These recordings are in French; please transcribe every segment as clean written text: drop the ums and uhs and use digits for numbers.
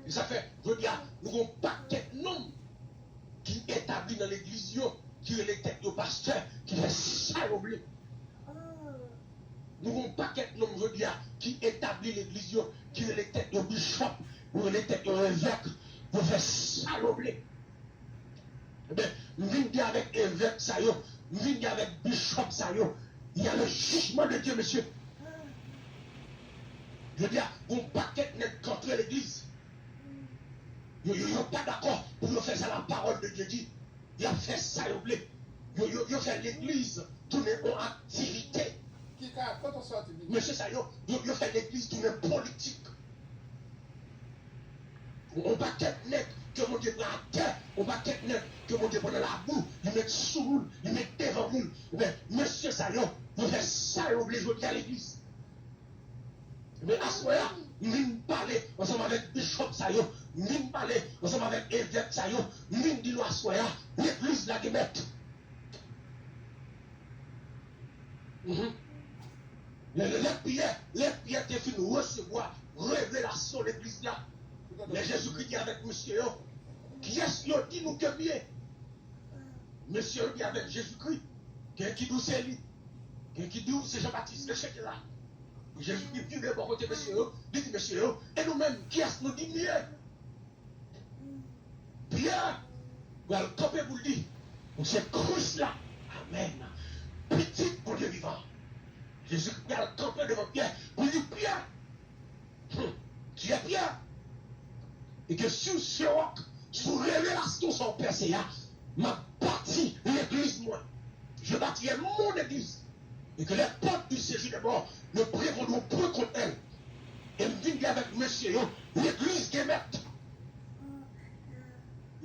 Et ça fait, je veux dire, nous avons un paquet de noms qui établit dans l'église, qui est les têtes de pasteur, qui fait ça oublier. Nous avons un paquet de noms, je veux dire, qui établit l'église, qui est les têtes de bishop, ou les têtes de évêque, vous faites ça oublier. Eh bien, nous venons avec évêque, ça y est, nous venons avec bishop, ça y est. Il y a le jugement de Dieu, monsieur. Je veux dire, un paquet net contre l'église. Ils ne sont pas d'accord pour faire ça la parole de Dieu dit. Ils ont fait ça, ils ont fait l'église tourner en activité. Monsieur ça, ils ont fait l'église tourner politique. On paquet net que mon Dieu prend à terre, on paquet net que mon Dieu prend dans la boue, ils mettent sous moule, ils mettent devant moule. Mais monsieur ça, vous faites ça, ils obligent à l'église. Mais à ce moment-là, nous parler ensemble avec Bishop Sayo, nous parler ensemble avec évêque Sayo, nous disons à ce moment-là, l'église la démette. Les prières te fin recevoir révélation de l'église là. Mais Jésus-Christ dit avec monsieur, qui est-ce qui dit nous que bien? Monsieur dit avec Jésus-Christ, qui dit c'est lui, qui dit c'est Jean-Baptiste, le chef là. Jésus-Christ dit de bon côté monsieur, dit monsieur, et nous-mêmes, qui est-ce nous dit mieux? Pierre, vous allez camper pour le dire, c'est Christ là. Amen. Petit pour Dieu vivant. Jésus-Christ a campé devant Pierre pour dire Pierre, tu es Pierre. Et que sur ce roc, sous révélation son Père, c'est là, m'a bâti l'église, moi. Je bâtirai mon église. Et que les portes du séjour de mort ne prévaudront plus contre elle. Et me dit avec monsieur, l'église qui est maître.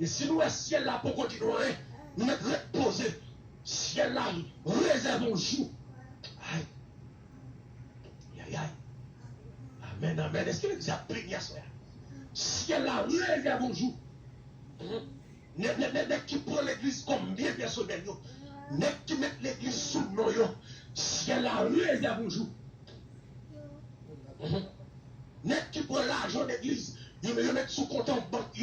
Et si nous, le ciel là, pour continuer, nous mettre reposer, ciel là, réservons jour. Aïe. Aïe, aïe. Amen, amen. Est-ce que l'église a béni à soi? Ciel là, réservons jour. N'est qui prend l'église comme bien personnel, n'est qui met l'église sous nous, ciel là, réservons jour. N'est qui prend l'argent d'église, il me met sous compte en banque,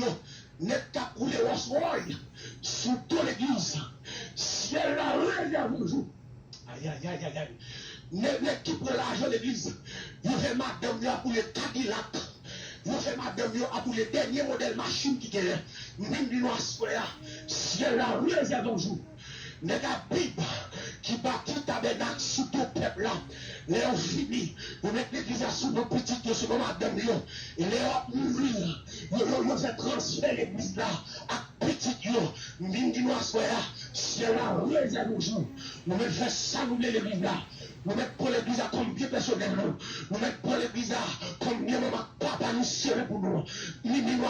n'est qu'à couler Rolls-Royce sous toute l'église. Ciel là, réservons jour. Aïe, aïe, aïe, aïe, aïe. N'est qui prend l'argent d'église, il fait madame là pour les Cadillac. Vous faites madame pour les derniers modèles machines qui gagnent. Même du noir square. Ciel la réserve un jour. N'est la Bible qui bâtit tabernacle sous tout peuple là. Les ont fini. Vous mettez l'église sous nos petites sur nos madame. Et les ont mourir. Vous fait transférer l'église là. À petite yo. Même du noir square. Ciel la réserve un jour. Vous mettez fait ça nous l'église là. Nous mettons pour l'église à combien personnel nous. Nous mettons pour l'église à combien maman papa nous servent pour nous. Nous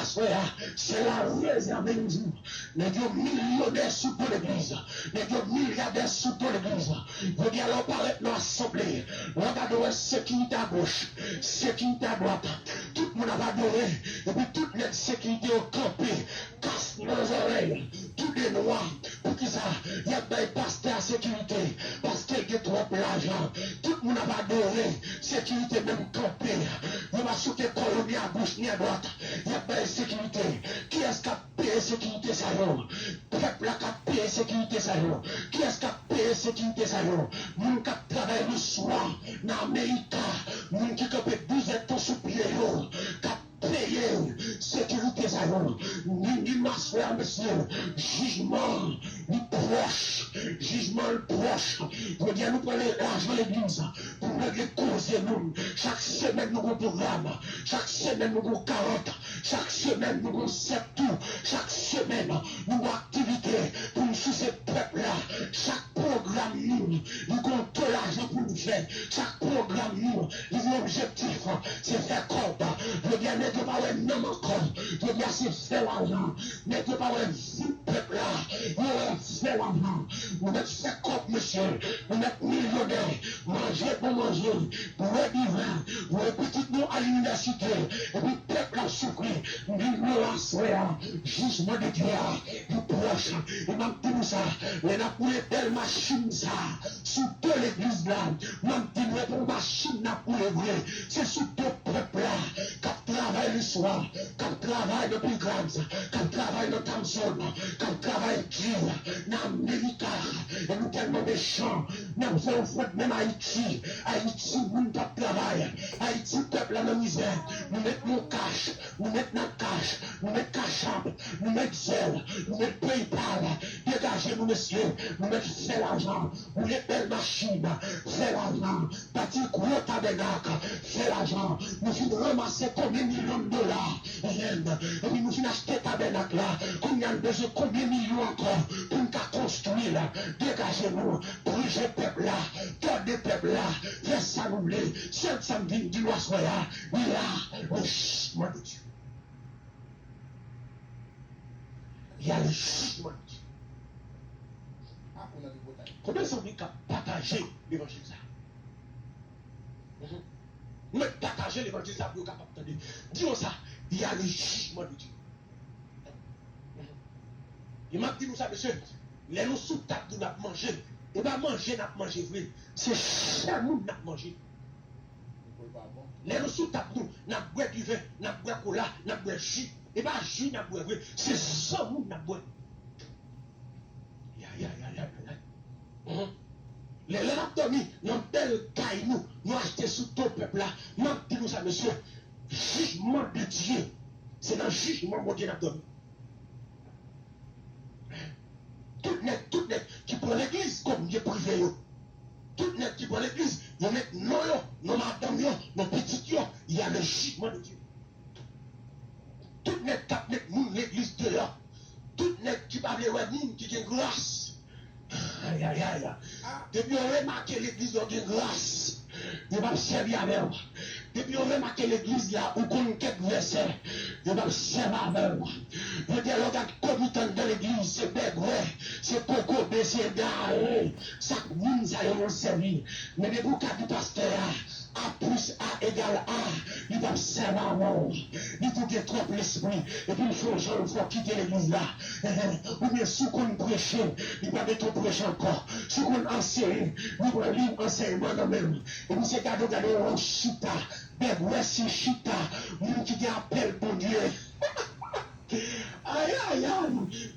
c'est la réserve de nous. Nous avons millionnaires sous toute l'église. Nous avons milliardaires sous toute l'église. Vous dites alors paraître dans l'assemblée. Regardez sécurité à gauche, sécurité à droite. Tout le monde a adoré. Et puis toute notre sécurité au campé. Casse nos oreilles. Tout est noir. Pour qui ça? Il y a des pasteurs à sécurité. Parce qu'il y a trop l'argent. Tout le monde a adoré. Sécurité même campé. Il va sauter colonne ni à gauche ni à droite. Il y a pas de sécurité. Qui est-ce qui a payé sécurité ça y peuple qui a payé sécurité ça y qui est-ce qui a payé sécurité ça y moun qui travaille le soir dans l'Amérique. Moun qui a payé 12 ans sous pied qui a payé sécurité ça y ni m'asseoir monsieur. Jugement ni proche. Jugement proche. Pour dire nous prenons l'argent de l'église pour nous régler causer nous. Chaque semaine nous avons un programme. Chaque semaine nous avons 40. Chaque semaine nous avons 7 tours. Chaque semaine nous avons activité pour nous sous ce peuple-là. Chaque programme nous avons tout l'argent pour nous faire. Chaque programme nous avons objectif. C'est faire compte. Je dis n'est pas un homme encore. Je dis c'est faire l'argent. N'est pas un vieux peuple-là. Faire l'argent. Vous êtes fait compte monsieur. Vous êtes millionnaire. Manger pour manger. Pour vivre. Vous êtes petit nous à l'université. Et puis peuple a souffert. Jugement de Dieu, du proche, et même tout ça, on a pour les belles machines ça, sous toute l'église là, même pour machine là pour les vrais, c'est sous tout peuple là, qui travaille travaille le soir, qui travaille dans Pilgrims, qui travaille dans Thompson, qui travaille dans l'Amérique. Et nous tellement méchants, nous faisons faute même Haïti. Haïti, nous ne travaillons. Haïti, peuple à la misère. Nous mettons nos cash, nous mettons notre cash, nous mettons Cachap, nous mettons Zelle, nous mettons PayPal. Dégagez-nous, messieurs, nous mettons fait l'argent, nous mettons belle machine, fait l'argent, bâti gros tabernacle, fait l'argent, nous finissons ramasser combien de millions de dollars, et puis nous finissons acheter tabernacle là, combien de besoin, combien de millions encore, pour nous construire là, dégagez-nous, brûlez le peuple là, gardez le peuple là, faites ça nous les, seul samedi, du roi soya, il y a le jugement de Dieu. Il y a le jugement de Dieu. Combien sont venus partager l'évangile ça? Mais partager l'évangile ça pour capable d'entendre. Dis-moi ça, il y a le jugement de Dieu. Il m'a dit nous ça, monsieur, les nous sous table nous avons mangé. Et bien manger, nous avons mangé vrai. C'est chaque monde nous avons mangé. Les nous sous table nous avons bu du vin, nous avons bu cola, nous avons bu jus. Et bien jus, nous avons bu vrai. C'est ça monde nous avons bu. Les abdominaux, nous avons belle caille, nous acheté sous tout peuple là. Nous avons dit nous ça, monsieur, jugement de Dieu. C'est dans le jugement de Dieu l'abdomen. Tout net qui prend l'église comme Dieu privé. Tout net qui prend l'église, ils mettent non madame, non petit, il y a le jugement de Dieu. Tout net qui met l'église de là. Tout net qui parle de monde qui a grâce. Aïe, aïe, aïe. Depuis on remarque l'église de grâce, il va servir avec moi. Depuis on remarque l'église là, où qu'on quelques versets, il va servir avec moi. Je dis, regarde, comme il dans l'église, c'est bégoué, c'est coco, c'est garé, ça nous allons servir. Mais les boucats du pasteur, A plus A égale A, il va servir à moi. Il faut qu'il trompe l'esprit, et puis il faut quitter l'église là. Ou bien, sous qu'on prêche, il va être prêcher encore. Sous qu'on enseigne, il va lire enseignement dans même. Et puis c'est gardé on chita, bégoué, c'est chita, nous qui appelle bon Dieu. Aïe, aïe, aïe.